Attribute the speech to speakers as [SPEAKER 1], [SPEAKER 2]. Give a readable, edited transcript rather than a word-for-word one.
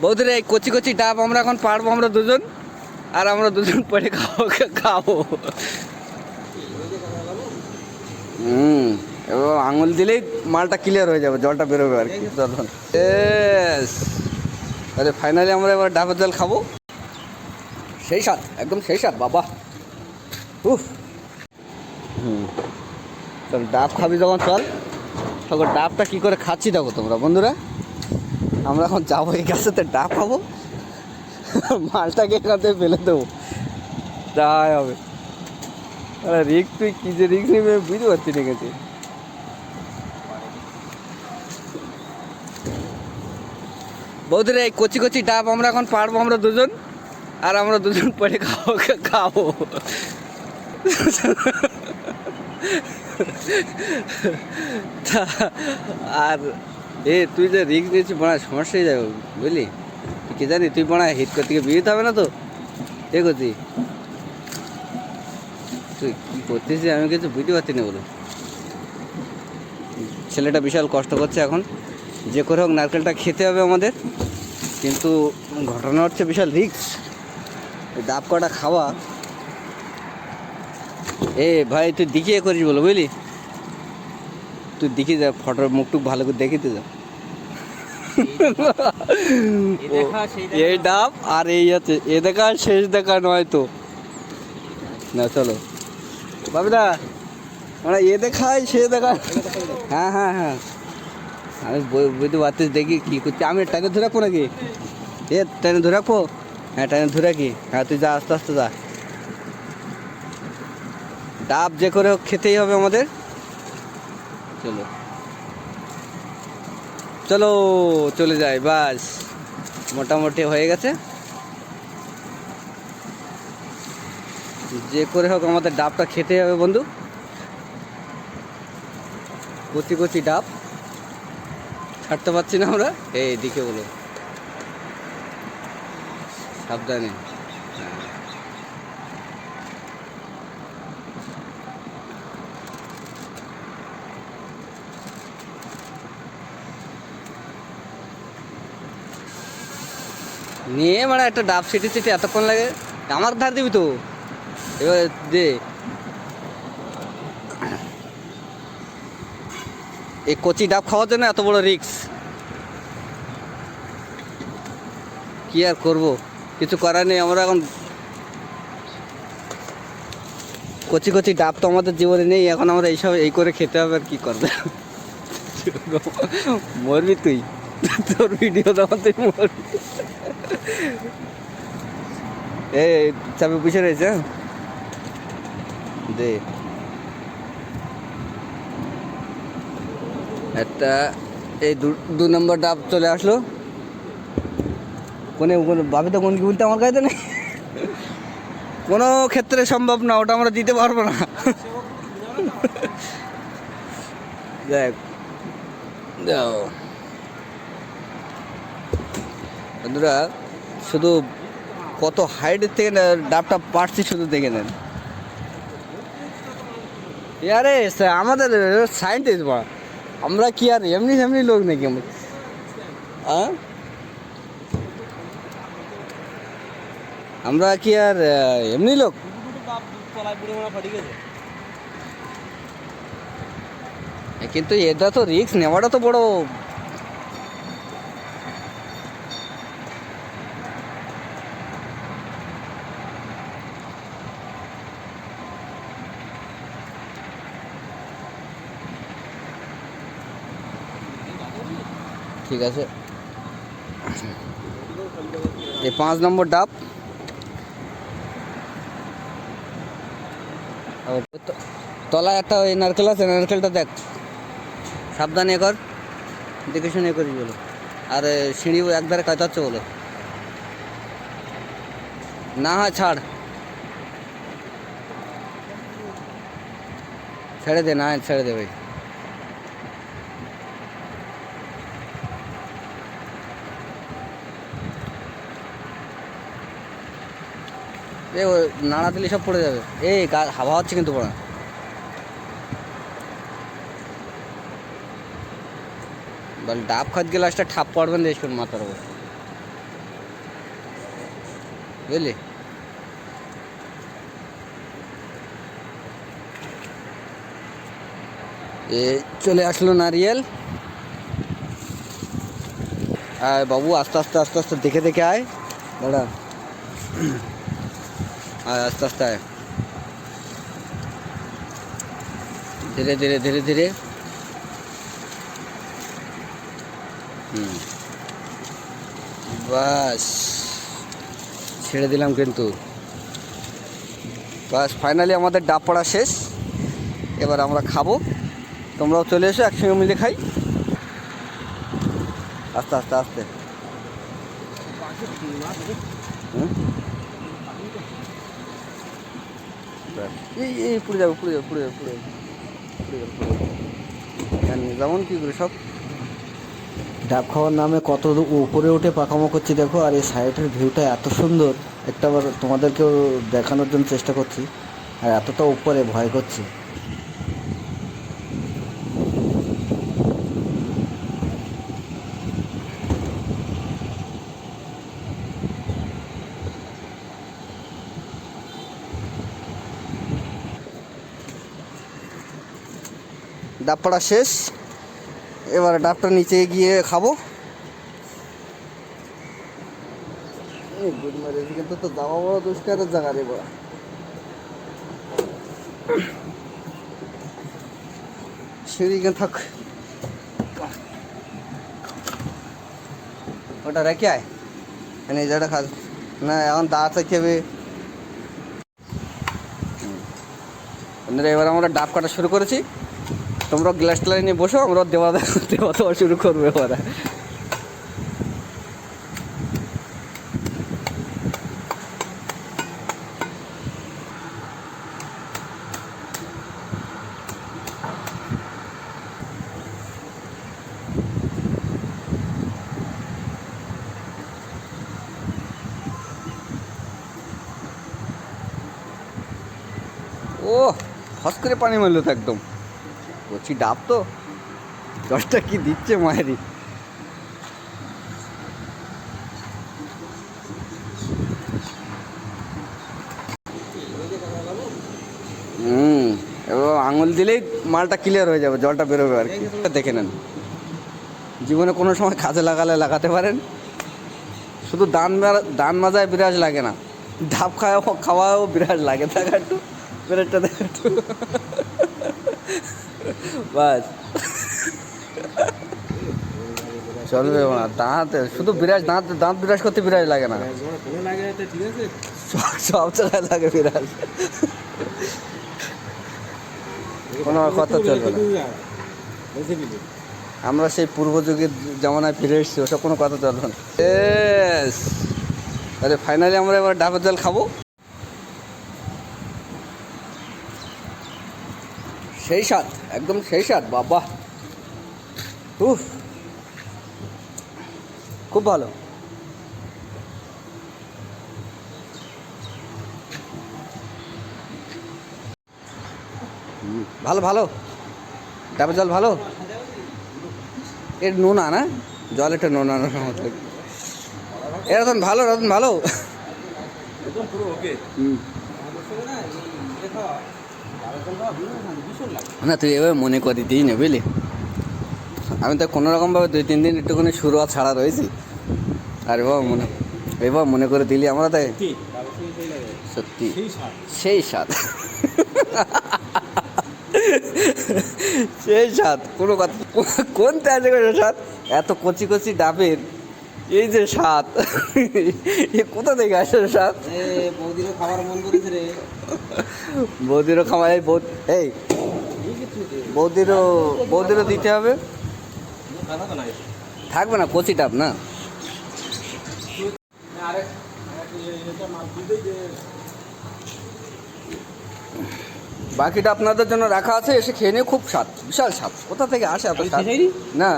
[SPEAKER 1] বৌদিরে এই কচি কচি ডাব আমরা এখন পারবো আমরা দুজন, আর আমরা দুজন পরে খাবো। এবার আঙুল দিলেই মালটা ক্লিয়ার হয়ে যাবে, জলটা বেরোবে আর কি। আরে ফাইনালি আমরা এবার ডাবের জল খাবো। সেই স্বাদ, একদম সেই স্বাদ বাবা। চল ডাব খাবি যখন চল। তখন ডাবটা কী করে খাচ্ছি দেখো তোমরা বন্ধুরা। আমরা এখন যাবো এই গাছেতে ডাব খাবো, মালটাকে এখান থেকে ফেলে দেবো, তাই হবে। আরে রিক্স, তুই কী যে রিক্স নিবি বুঝতে পারছি ঠিক আছে। বৌদিরে এই কচি কচি ডাব আমরা এখন পারবো আমরা দুজন, আর আমরা দুজন পরে খাবো। আর তুই যে রিক্স নিয়েছিস বড়া সমস্যা হয়ে যাবে বুঝলি। তুই কি জানি তুই বড়া হিট করতে গিয়ে বিয়ে হবে না তো। ঠিক আছে, তুই কী করতেছিস আমি কিছু বুঝতে পারছি না বলো। ছেলেটা বিশাল কষ্ট করছে এখন, যে করে হোক নারকেলটা খেতে হবে আমাদের। কিন্তু ঘটনা হচ্ছে বিশাল রিক্স ডাব কটা খাওয়া। ভাই তুই দেখিয়ে করিস বলো বুঝলি। তুই দেখি যা ফটোর মুখটুক ভালো করে দেখিতে যা। এই ডাব আর এই আছে, এ দেখা শেষ দেখা নয় তো না। চলো বাবিদা, মানে এ দেখায় সে দেখা। হ্যাঁ হ্যাঁ হ্যাঁ, আমি বুঝতে পারতেছি। দেখি কী করছি আমি, টাইনে ধরে রাখবো নাকি? টাইনে ধরে রাখবো। হ্যাঁ টাইনে ধরে রাখি। হ্যাঁ তুই যা, আস্তে আস্তে যা। ডাব যে করে হোক খেতেই হবে আমাদের। চলো চলো চলে যাই, বাস মোটামুটি হয়ে গেছে। যে করে হোক আমাদের ডাবটা খেতে হবে বন্ধু। কচি কচি ডাব ছাড়তে পারছি না আমরা। দিকে বলো সাবধানে। নিয়ে মানে একটা ডাব সিটি সিটি এতক্ষণ লাগে, আমার ধার দিবি তো। এবার দে, এই কচি ডাব খাওয়ার জন্য এত বড় রিক্স। কি আর করবো, কিছু করার নেই। আমরা এখন কচি কচি ডাব তো আমাদের জীবনে নেই, এখন আমরা এইসব এই করে খেতে হবে। আর কি করবে, মরবি তুই, তোর ভিডিও তখন তুই মরবি। চাবি বুঝে রয়েছে দে একটা। এই 2 নম্বর ডাব চলে আসলো। কোনে ভাবি তো কোন কি বলতে আমার কাছে নেই, কোনো ক্ষেত্রে সম্ভব না, ওটা আমরা দিতে পারবো না। দেখ বন্ধুরা, শুধু কত হাইটের থেকে ডাবটা পারছি শুধু দেখে নেন। আরে আমাদের সায়েন্টিস্ট বা আমরা কি আর এমনি এমনি লোক নাকি আমরা? আমরা কি আর এমনি লোক? কিন্তু এটা তো রিস্ক নেওয়াটা তো বড়। ঠিক আছে, এই 5 নম্বর ডাব। তলায় একটা ওই নারকেল আছে, নারকেলটা দেখ, সাবধানে কর, দেখে শুনে করিস বলো। আর সিঁড়ি একবারে কাটাচ্ছে বলো, না হয় ছাড়, ছেড়ে দে, না ছেড়ে দে ভাই। নাড়া দিলে সব পড়ে যাবে। হাওয়া হচ্ছে কিন্তু পড়া। ডাব খাত গেলে আসটা ঠাপ পড়বেন দেখুন মাথার উপর। বুঝলি? এ চলে আসলো নারিয়েল। আয় বাবু, আস্তে আস্তে আস্তে আস্তে দেখে দেখে আয়। দাঁড়া, আয় আস্তে আস্তে আয়, ধীরে ধীরে ধীরে ধীরে। বাস, ছেড়ে দিলাম কিন্তু। বাস, ফাইনালি আমাদের ডাব পড়া শেষ। এবার আমরা খাবো, তোমরাও চলে এসো, একসঙ্গে মিলে খাই। আস্তে আস্তে আস্তে। এই পুড়ে যাবে, পুড়ে যাবে, পুড়ে যাবে, পুড়ে যাবে, পুড়ে যাবে, পুড়ে যাবে। যেমন কী করে সব ডাব খাওয়ার নামে কত উপরে উঠে পাকামো করছি দেখো। আর এই সাইডের ভিউটা এত সুন্দর, একটা বার তোমাদেরকেও দেখানোর জন্য চেষ্টা করছি। আর এতটা উপরে ভয় করছে। ডাব পড়া শেষ, এবার ডাবটা নিচে গিয়ে খাবো। কিন্তু তো যাওয়া বড় দুষ্কারের জায়গা রে বড়া। সিঁড়ি কেন থাক, ওটা রেখে আয়, এই জায়গাটা খা না, এখন দাঁড়াতে খেবে। এবার আমরা ডাব কাটা শুরু করেছি। তোমরা গ্লাস টেলার নিয়ে বসো, আমরা দেওয়া দেওয়া শুরু করবো এবার। ও ফস করে পানি মারলো তো একদম। বলছি ডাব তো, জলটা কি দিচ্ছে মায়েরই। এবার আঙুল দিলেই মালটা ক্লিয়ার হয়ে যাবে, জলটা বেরোবে আর কি। দেখে নেন, জীবনে কোনো সময় কাজে লাগাতে পারেন। শুধু দান মাজায় বিরাজ লাগে না, ডাব খাওয়াও বিরাজ লাগে। দেখা একটু বিরাজটা দেখা একটু, বাস চলবে না। দাঁত শুধু বিরাজ, দাঁত বিরাজ করতে বিরাজ লাগে না, সব জায়গায় লাগে বিরাজ। কোনো কথা চলবে না। আমরা সেই পূর্ব যুগের জামানায় ফিরে এসেছি, ওসব কোনো কথা চলবে না। আরে ফাইনালি আমরা এবার ডাবের জল খাবো। সেই স্বাদ, একদম সেই স্বাদ বাবা, খুব ভালো। ভালো ভালো, ডাবের জল ভালো। এর নোনা না, জল একটা নোনা নোনা মতো। এ রতন ভালো, রতন ভালো। না তুই এবার মনে করি দিই না, বুঝলি? আমি তো কোনোরকমভাবে 2-3 দিন একটুখানি শুরুয়াত ছাড়া রয়েছি। আর এবার মনে করে দিলি আমরা, তাই সত্যি সেই স্বাদ, সেই স্বাদ। কোনো কথা কোনতে আছে স্বাদ? এত কচি কচি ডাবের এই যে স্বাদ, এ কোথা থেকে আসে স্বাদ? বৌদিরও খাবার মন করেছে রে, বৌদিরও খাবার। এই বৌদিরও দিতে হবে, থাকবে না কচি ডাব না। বাকিটা আপনাদের জন্য রাখা আছে, এসে খেয়ে নিয়ে। খুব স্বাদ, বিশাল স্বাদ। কোথা থেকে আসে এত স্বাদ না।